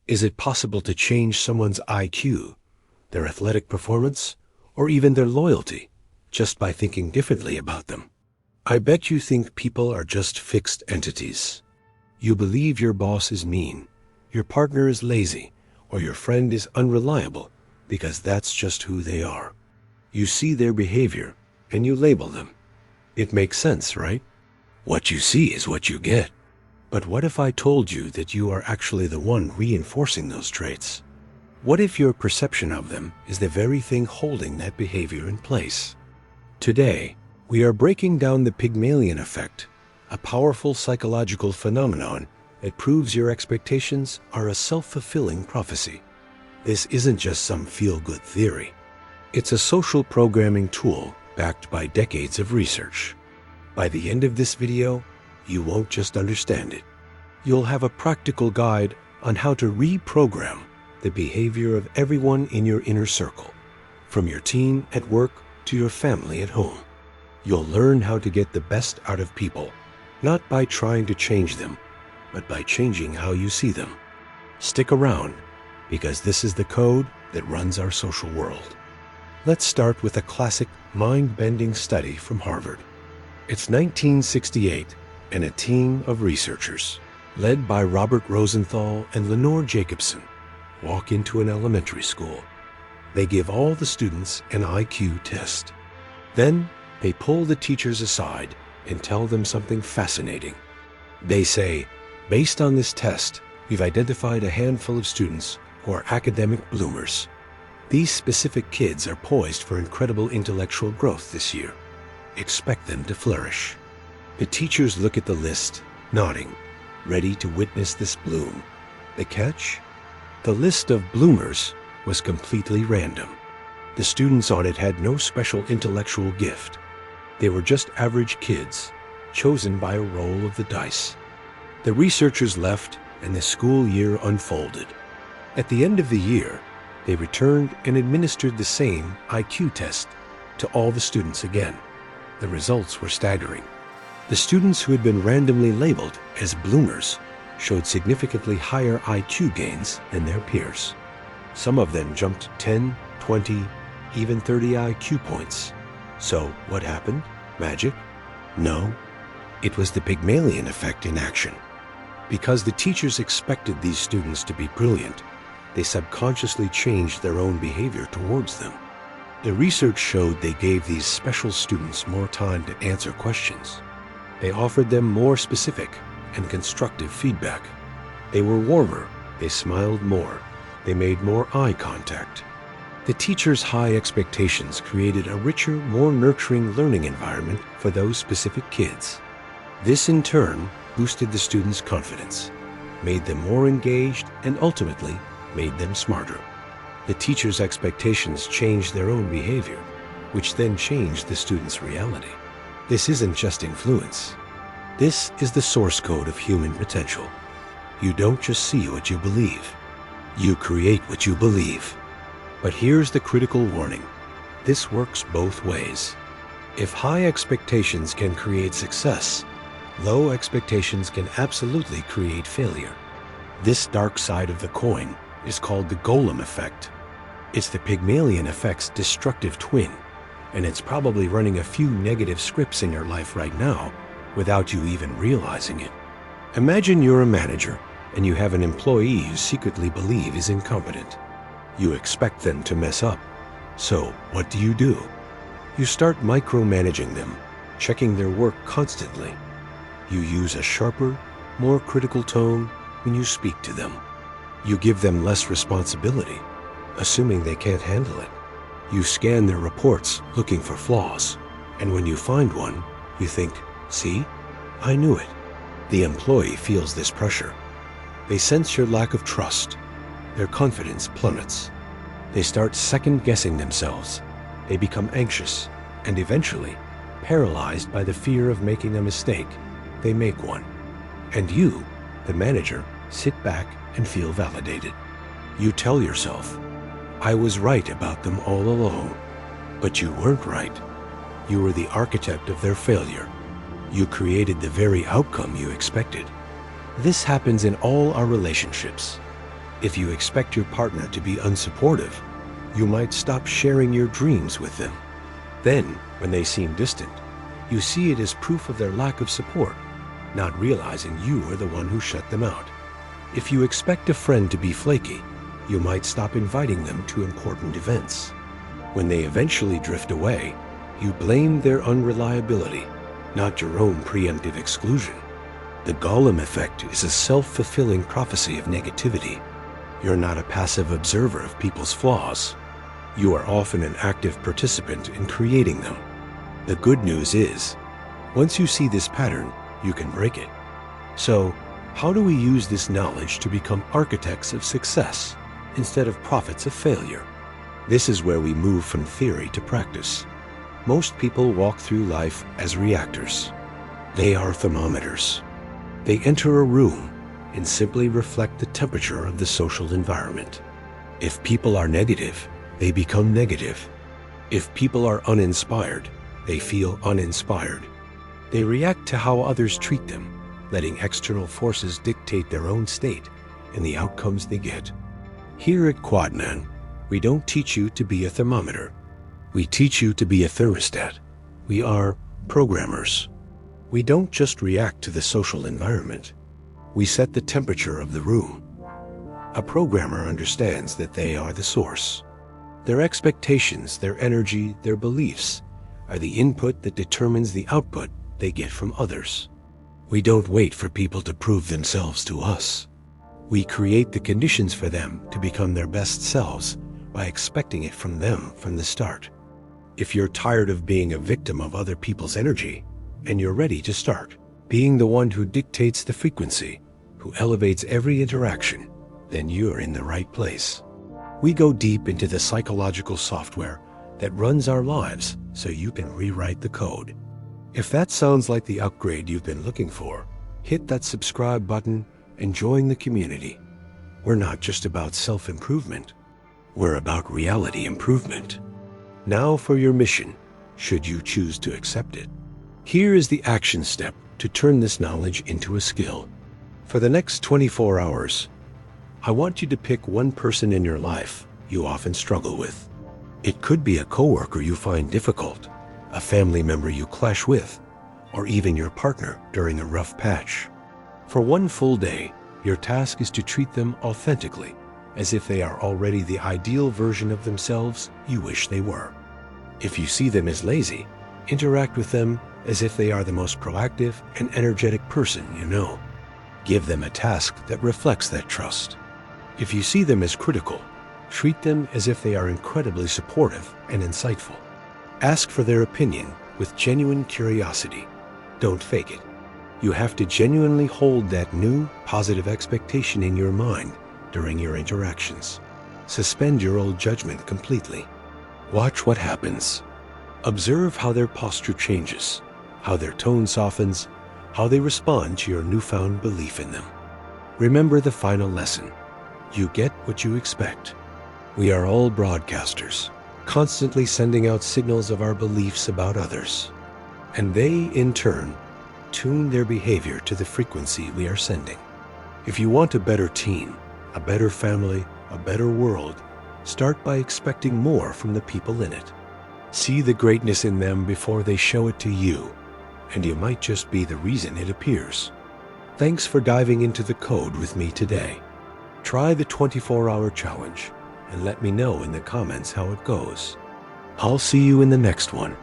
Is it possible to change someone's IQ, their athletic performance, or even their loyalty, just by thinking differently about them? I bet you think people are just fixed entities. You believe your boss is mean, your partner is lazy, or your friend is unreliable because that's just who they are. You see their behavior and you label them. It makes sense, right? What you see is what you get. But what if I told you that you are actually the one reinforcing those traits? What if your perception of them is the very thing holding that behavior in place? Today, we are breaking down the Pygmalion Effect, a powerful psychological phenomenon that proves your expectations are a self-fulfilling prophecy. This isn't just some feel-good theory. It's a social programming tool backed by decades of research. By the end of this video, you won't just understand it. You'll have a practical guide on how to reprogram the behavior of everyone in your inner circle, from your team at work to your family at home. You'll learn how to get the best out of people, not by trying to change them, but by changing how you see them. Stick around, because this is the code that runs our social world. Let's start with a classic mind-bending study from Harvard. It's 1968, and a team of researchers, led by Robert Rosenthal and Lenore Jacobson, walk into an elementary school. They give all the students an IQ test. Then, they pull the teachers aside and tell them something fascinating. They say, based on this test, we've identified a handful of students who are academic bloomers. These specific kids are poised for incredible intellectual growth this year. Expect them to flourish. The teachers look at the list, nodding, ready to witness this bloom. The catch? The list of bloomers was completely random. The students on it had no special intellectual gift. They were just average kids, chosen by a roll of the dice. The researchers left, and the school year unfolded. At the end of the year, they returned and administered the same IQ test to all the students again. The results were staggering. The students who had been randomly labeled as bloomers showed significantly higher IQ gains than their peers. Some of them jumped 10, 20, even 30 IQ points. So what happened? Magic? No. It was the Pygmalion Effect in action. Because the teachers expected these students to be brilliant, they subconsciously changed their own behavior towards them. The research showed they gave these special students more time to answer questions. They offered them more specific and constructive feedback. They were warmer, they smiled more, they made more eye contact. The teachers' high expectations created a richer, more nurturing learning environment for those specific kids. This in turn boosted the students' confidence, made them more engaged, and ultimately made them smarter. The teachers' expectations changed their own behavior, which then changed the students' reality. This isn't just influence. This is the source code of human potential. You don't just see what you believe. You create what you believe. But here's the critical warning. This works both ways. If high expectations can create success, low expectations can absolutely create failure. This dark side of the coin is called the Golem Effect. It's the Pygmalion Effect's destructive twin, and it's probably running a few negative scripts in your life right now without you even realizing it. Imagine you're a manager and you have an employee you secretly believe is incompetent. You expect them to mess up. So what do? You start micromanaging them, checking their work constantly. You use a sharper, more critical tone when you speak to them. You give them less responsibility, assuming they can't handle it. You scan their reports looking for flaws, and when you find one, you think, see, I knew it. The employee feels this pressure. They sense your lack of trust. Their confidence plummets. They start second-guessing themselves. They become anxious, and eventually, paralyzed by the fear of making a mistake, they make one. And you, the manager, sit back and feel validated. You tell yourself, I was right about them all along. But you weren't right. You were the architect of their failure. You created the very outcome you expected. This happens in all our relationships. If you expect your partner to be unsupportive, you might stop sharing your dreams with them. Then, when they seem distant, you see it as proof of their lack of support, not realizing you are the one who shut them out. If you expect a friend to be flaky, you might stop inviting them to important events. When they eventually drift away, you blame their unreliability, not your own preemptive exclusion. The Golem Effect is a self-fulfilling prophecy of negativity. You're not a passive observer of people's flaws. You are often an active participant in creating them. The good news is, once you see this pattern, you can break it. So, how do we use this knowledge to become architects of success instead of prophets of failure? This is where we move from theory to practice. Most people walk through life as reactors. They are thermometers. They enter a room and simply reflect the temperature of the social environment. If people are negative, they become negative. If people are uninspired, they feel uninspired. They react to how others treat them, letting external forces dictate their own state and the outcomes they get. Here at Quadman, we don't teach you to be a thermometer. We teach you to be a thermostat. We are programmers. We don't just react to the social environment. We set the temperature of the room. A programmer understands that they are the source. Their expectations, their energy, their beliefs are the input that determines the output they get from others. We don't wait for people to prove themselves to us. We create the conditions for them to become their best selves by expecting it from them from the start. If you're tired of being a victim of other people's energy, and you're ready to start being the one who dictates the frequency, who elevates every interaction, then you're in the right place. We go deep into the psychological software that runs our lives so you can rewrite the code. If that sounds like the upgrade you've been looking for, hit that subscribe button and join the community. We're not just about self-improvement. We're about reality improvement. Now for your mission, should you choose to accept it. Here is the action step to turn this knowledge into a skill. For the next 24 hours, I want you to pick one person in your life you often struggle with. It could be a coworker you find difficult, a family member you clash with, or even your partner during a rough patch. For one full day, your task is to treat them authentically, as if they are already the ideal version of themselves you wish they were. If you see them as lazy, interact with them as if they are the most proactive and energetic person you know. Give them a task that reflects that trust. If you see them as critical, treat them as if they are incredibly supportive and insightful. Ask for their opinion with genuine curiosity. Don't fake it. You have to genuinely hold that new, positive expectation in your mind during your interactions. Suspend your old judgment completely. Watch what happens. Observe how their posture changes, how their tone softens, how they respond to your newfound belief in them. Remember the final lesson. You get what you expect. We are all broadcasters, constantly sending out signals of our beliefs about others. And they, in turn, tune their behavior to the frequency we are sending. If you want a better team, a better family, a better world, start by expecting more from the people in it. See the greatness in them before they show it to you, and you might just be the reason it appears. Thanks for diving into the code with me today. Try the 24-hour challenge and let me know in the comments how it goes. I'll see you in the next one.